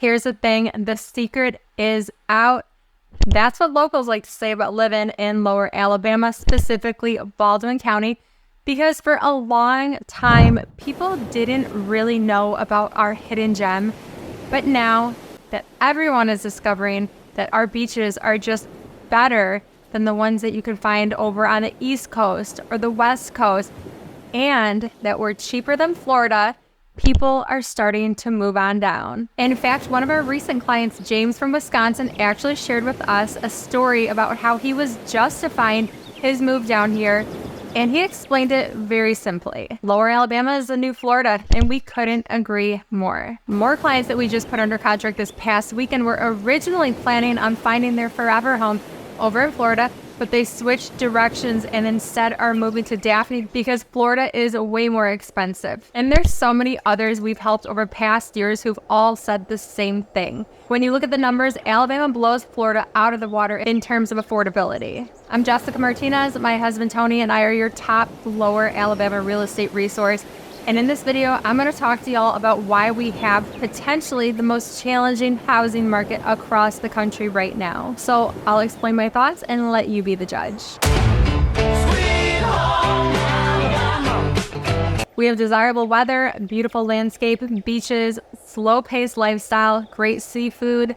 Here's the thing, the secret is out. That's what locals like to say about living in Lower Alabama, specifically Baldwin County, because for a long time, people didn't really know about our hidden gem. But now that everyone is discovering that our beaches are just better than the ones that you can find over on the East Coast or the West Coast, and that we're cheaper than Florida, people are starting to move on down. In fact, one of our recent clients, James from Wisconsin, actually shared with us a story about how he was justifying his move down here, and he explained it very simply. Lower Alabama is the new Florida, and we couldn't agree more. More clients that we just put under contract this past weekend were originally planning on finding their forever home over in Florida, but they switched directions and instead are moving to Daphne because Florida is way more expensive. And there's so many others we've helped over past years who've all said the same thing. When you look at the numbers, Alabama blows Florida out of the water in terms of affordability. I'm Jessica Martinez. My husband Tony and I are your top Lower Alabama real estate resource. And in this video, I'm going to talk to y'all about why we have potentially the most challenging housing market across the country right now. So I'll explain my thoughts and let you be the judge. We have desirable weather, beautiful landscape, beaches, slow-paced lifestyle, great seafood.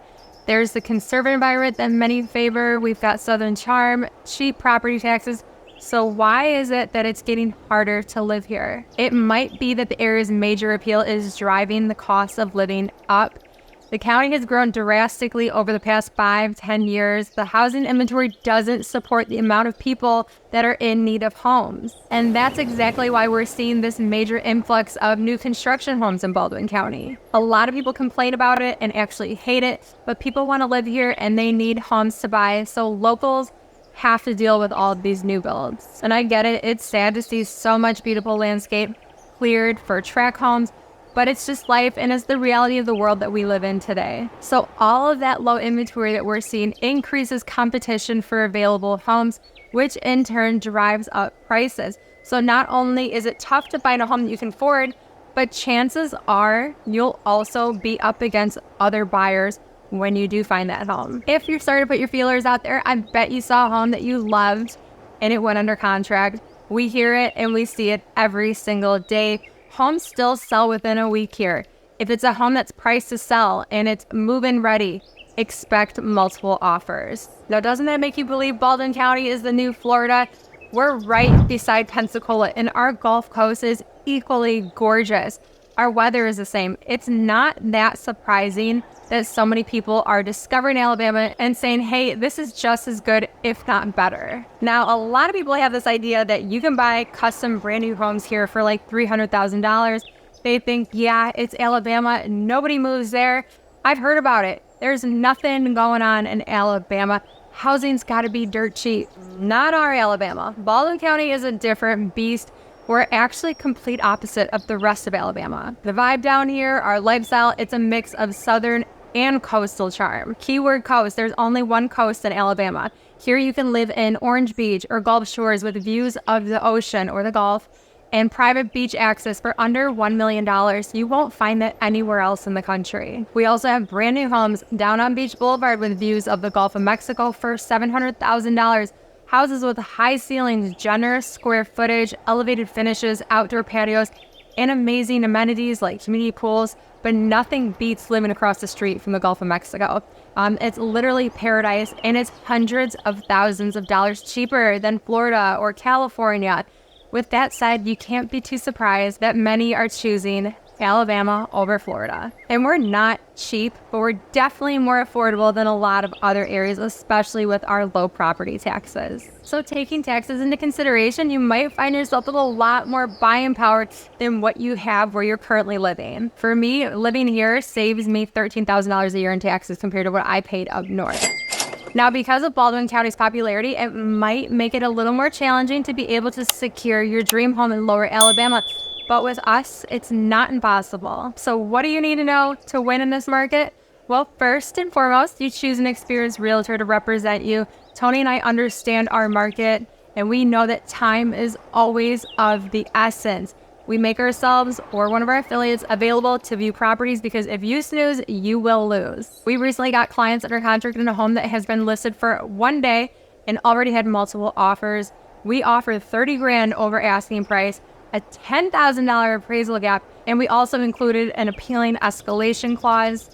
There's the conservative environment that many favor. We've got Southern charm, cheap property taxes. So why is it that it's getting harder to live here? It might be that the area's major appeal is driving the cost of living up. The county has grown drastically over the past 5-10 years. The housing inventory doesn't support the amount of people that are in need of homes. And that's exactly why we're seeing this major influx of new construction homes in Baldwin County. A lot of people complain about it and actually hate it, but people want to live here and they need homes to buy. So locals have to deal with all of these new builds. And I get it, it's sad to see so much beautiful landscape cleared for tract homes, but it's just life and it's the reality of the world that we live in today. So all of that low inventory that we're seeing increases competition for available homes, which in turn drives up prices. So not only is it tough to find a home that you can afford, but chances are you'll also be up against other buyers when you do find that home. If you're starting to put your feelers out there, I bet you saw a home that you loved and it went under contract. We hear it and we see it every single day. Homes still sell within a week here. If it's a home that's priced to sell and it's move-in ready, expect multiple offers. Now, doesn't that make you believe Baldwin County is the new Florida? We're right beside Pensacola and our Gulf Coast is equally gorgeous. Our weather is the same. It's not that surprising that so many people are discovering Alabama and saying, hey, this is just as good, if not better. Now, a lot of people have this idea that you can buy custom brand new homes here for like $300,000. They think, yeah, it's Alabama. Nobody moves there. I've heard about it. There's nothing going on in Alabama. Housing's got to be dirt cheap. Not our Alabama. Baldwin County is a different beast. We're actually complete opposite of the rest of Alabama. The vibe down here, our lifestyle, it's a mix of southern and coastal charm. Keyword coast, there's only one coast in Alabama. Here you can live in Orange Beach or Gulf Shores with views of the ocean or the Gulf and private beach access for under $1 million. You won't find that anywhere else in the country. We also have brand new homes down on Beach Boulevard with views of the Gulf of Mexico for $700,000. Houses with high ceilings, generous square footage, elevated finishes, outdoor patios, and amazing amenities like community pools, but nothing beats living across the street from the Gulf of Mexico. It's literally paradise, and it's hundreds of thousands of dollars cheaper than Florida or California. With that said, you can't be too surprised that many are choosing Alabama over Florida. And we're not cheap, but we're definitely more affordable than a lot of other areas, especially with our low property taxes. So taking taxes into consideration, you might find yourself with a lot more buying power than what you have where you're currently living. For me, living here saves me $13,000 a year in taxes compared to what I paid up north. Now, because of Baldwin County's popularity, it might make it a little more challenging to be able to secure your dream home in Lower Alabama. But with us, it's not impossible. So what do you need to know to win in this market? Well, first and foremost, you choose an experienced realtor to represent you. Tony and I understand our market, and we know that time is always of the essence. we make ourselves or one of our affiliates available to view properties because if you snooze, you will lose. We recently got clients under contract in a home that has been listed for 1 day and already had multiple offers. We offer $30,000 over asking price, a $10,000 appraisal gap, and we also included an appealing escalation clause.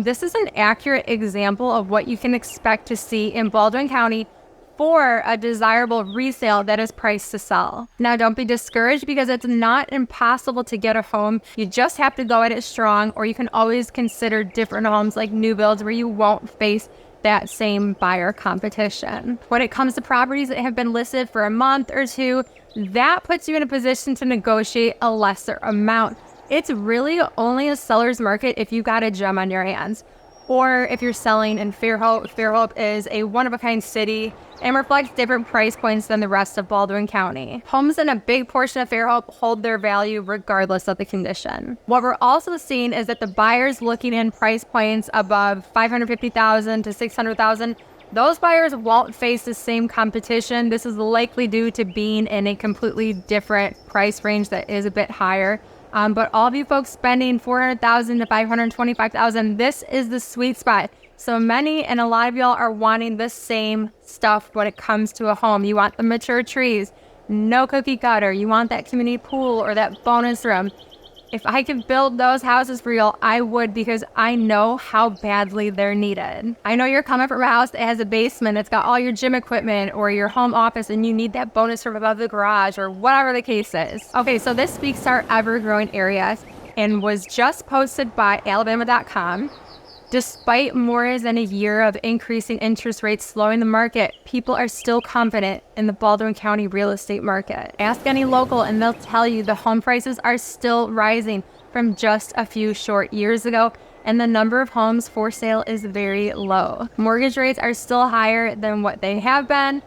This is an accurate example of what you can expect to see in Baldwin County for a desirable resale that is priced to sell. Now, don't be discouraged because it's not impossible to get a home. You just have to go at it strong, or you can always consider different homes like new builds where you won't face that same buyer competition. When it comes to properties that have been listed for a month or two, that puts you in a position to negotiate a lesser amount. It's really only a seller's market if you got a gem on your hands. Or if you're selling in Fairhope. Fairhope is a one-of-a-kind city and reflects different price points than the rest of Baldwin County. Homes in a big portion of Fairhope hold their value regardless of the condition. What we're also seeing is that the buyers looking in price points above $550,000 to $600,000, those buyers won't face the same competition. This is likely due to being in a completely different price range that is a bit higher. But all of you folks spending $400,000 to $525,000, this is the sweet spot. So many and a lot of y'all are wanting the same stuff when it comes to a home. You want the mature trees, no cookie cutter. You want that community pool or that bonus room. If I could build those houses for y'all, I would, because I know how badly they're needed. I know you're coming from a house that has a basement that's got all your gym equipment or your home office and you need that bonus room above the garage or whatever the case is. Okay, so this speaks to our ever-growing area and was just posted by Alabama.com. Despite more than a year of increasing interest rates slowing the market, people are still confident in the Baldwin County real estate market. Ask any local and they'll tell you the home prices are still rising from just a few short years ago, and the number of homes for sale is very low. Mortgage rates are still higher than what they have been,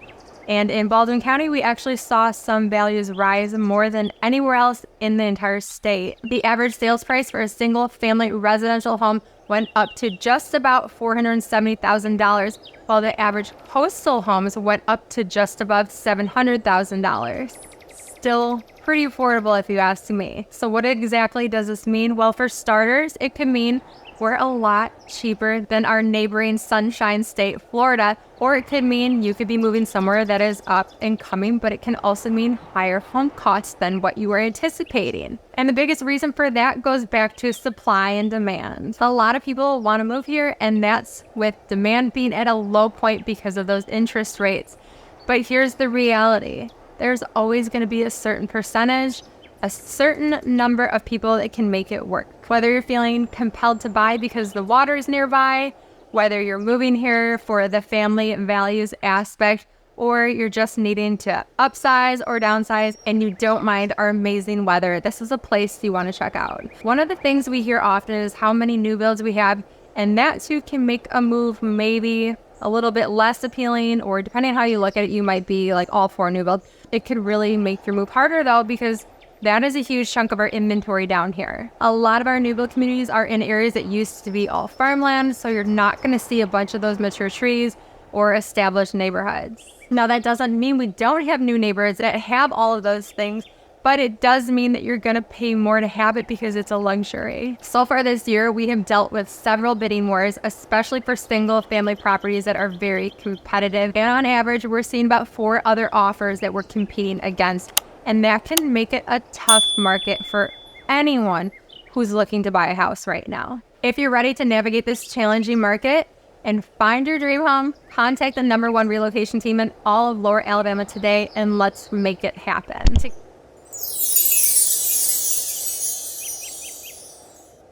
and in Baldwin County, we actually saw some values rise more than anywhere else in the entire state. The average sales price for a single-family residential home went up to just about $470,000, while the average coastal homes went up to just above $700,000. Still pretty affordable if you ask me. So what exactly does this mean? Well, for starters, it could mean we're a lot cheaper than our neighboring sunshine state, Florida, or it could mean you could be moving somewhere that is up and coming, but it can also mean higher home costs than what you were anticipating. And the biggest reason for that goes back to supply and demand. A lot of people want to move here, and that's with demand being at a low point because of those interest rates. But here's the reality. There's always going to be a certain percentage, a certain number of people that can make it work. Whether you're feeling compelled to buy because the water is nearby, whether you're moving here for the family values aspect, or you're just needing to upsize or downsize and you don't mind our amazing weather, this is a place you want to check out. One of the things we hear often is how many new builds we have, and that too can make a move maybe a little bit less appealing, or depending on how you look at it, you might be like all for new build. It could really make your move harder though, because that is a huge chunk of our inventory down here. A lot of our new build communities are in areas that used to be all farmland, so you're not going to see a bunch of those mature trees or established neighborhoods. Now, that doesn't mean we don't have new neighborhoods that have all of those things, but it does mean that you're going to pay more to have it because it's a luxury. So far this year, we have dealt with several bidding wars, especially for single family properties that are very competitive. And on average, we're seeing about 4 other offers that we're competing against. And that can make it a tough market for anyone who's looking to buy a house right now. If you're ready to navigate this challenging market and find your dream home, contact the #1 relocation team in all of Lower Alabama today, and let's make it happen.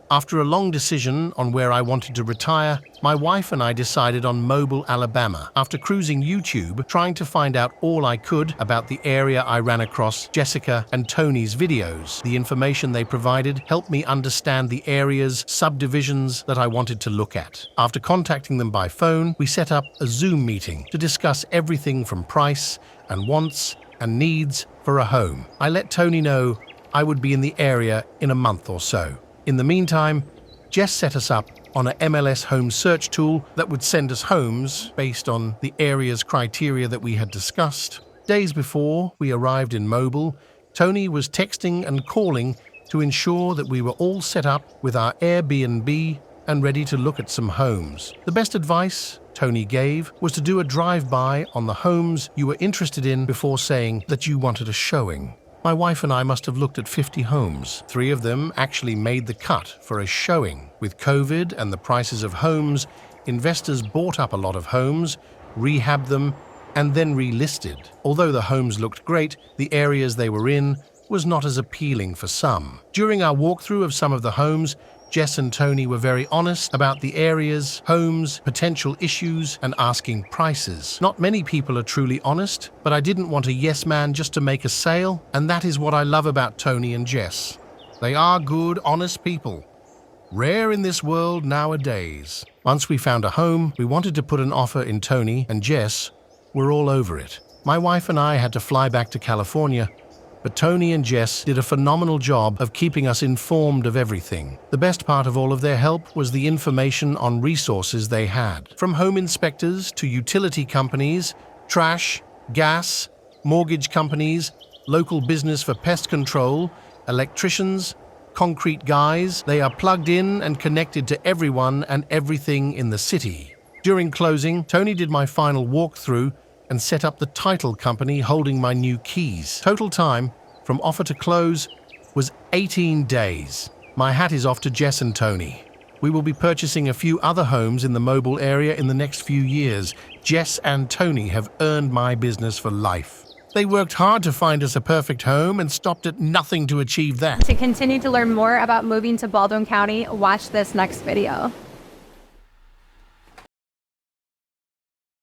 After a long decision on where I wanted to retire, my wife and I decided on Mobile, Alabama. After cruising YouTube, trying to find out all I could about the area, I ran across Jessica and Tony's videos. The information they provided helped me understand the areas, subdivisions that I wanted to look at. After contacting them by phone, we set up a Zoom meeting to discuss everything from price and wants and needs for a home. I let Tony know I would be in the area in a month or so. In the meantime, Jess set us up on a MLS home search tool that would send us homes based on the area's criteria that we had discussed. Days before we arrived in Mobile, Tony was texting and calling to ensure that we were all set up with our Airbnb and ready to look at some homes. The best advice Tony gave was to do a drive-by on the homes you were interested in before saying that you wanted a showing. My wife and I must have looked at 50 homes. 3 of them actually made the cut for a showing. With COVID and the prices of homes, investors bought up a lot of homes, rehabbed them, and then relisted. Although the homes looked great, the areas they were in was not as appealing for some. During our walkthrough of some of the homes, Jess and Tony were very honest about the areas, homes, potential issues, and asking prices. Not many people are truly honest, but I didn't want a yes man just to make a sale, and that is what I love about Tony and Jess. They are good, honest people. Rare in this world nowadays. Once we found a home, we wanted to put an offer in. Tony and Jess were all over it. My wife and I had to fly back to California, but Tony and Jess did a phenomenal job of keeping us informed of everything. The best part of all of their help was the information on resources they had. From home inspectors to utility companies, trash, gas, mortgage companies, local business for pest control, electricians, concrete guys, they are plugged in and connected to everyone and everything in the city. During closing, Tony did my final walkthrough and set up the title company holding my new keys. Total time from offer to close was 18 days. My hat is off to Jess and Tony. We will be purchasing a few other homes in the Mobile area in the next few years. Jess and Tony have earned my business for life. They worked hard to find us a perfect home and stopped at nothing to achieve that. To continue to learn more about moving to Baldwin County, watch this next video.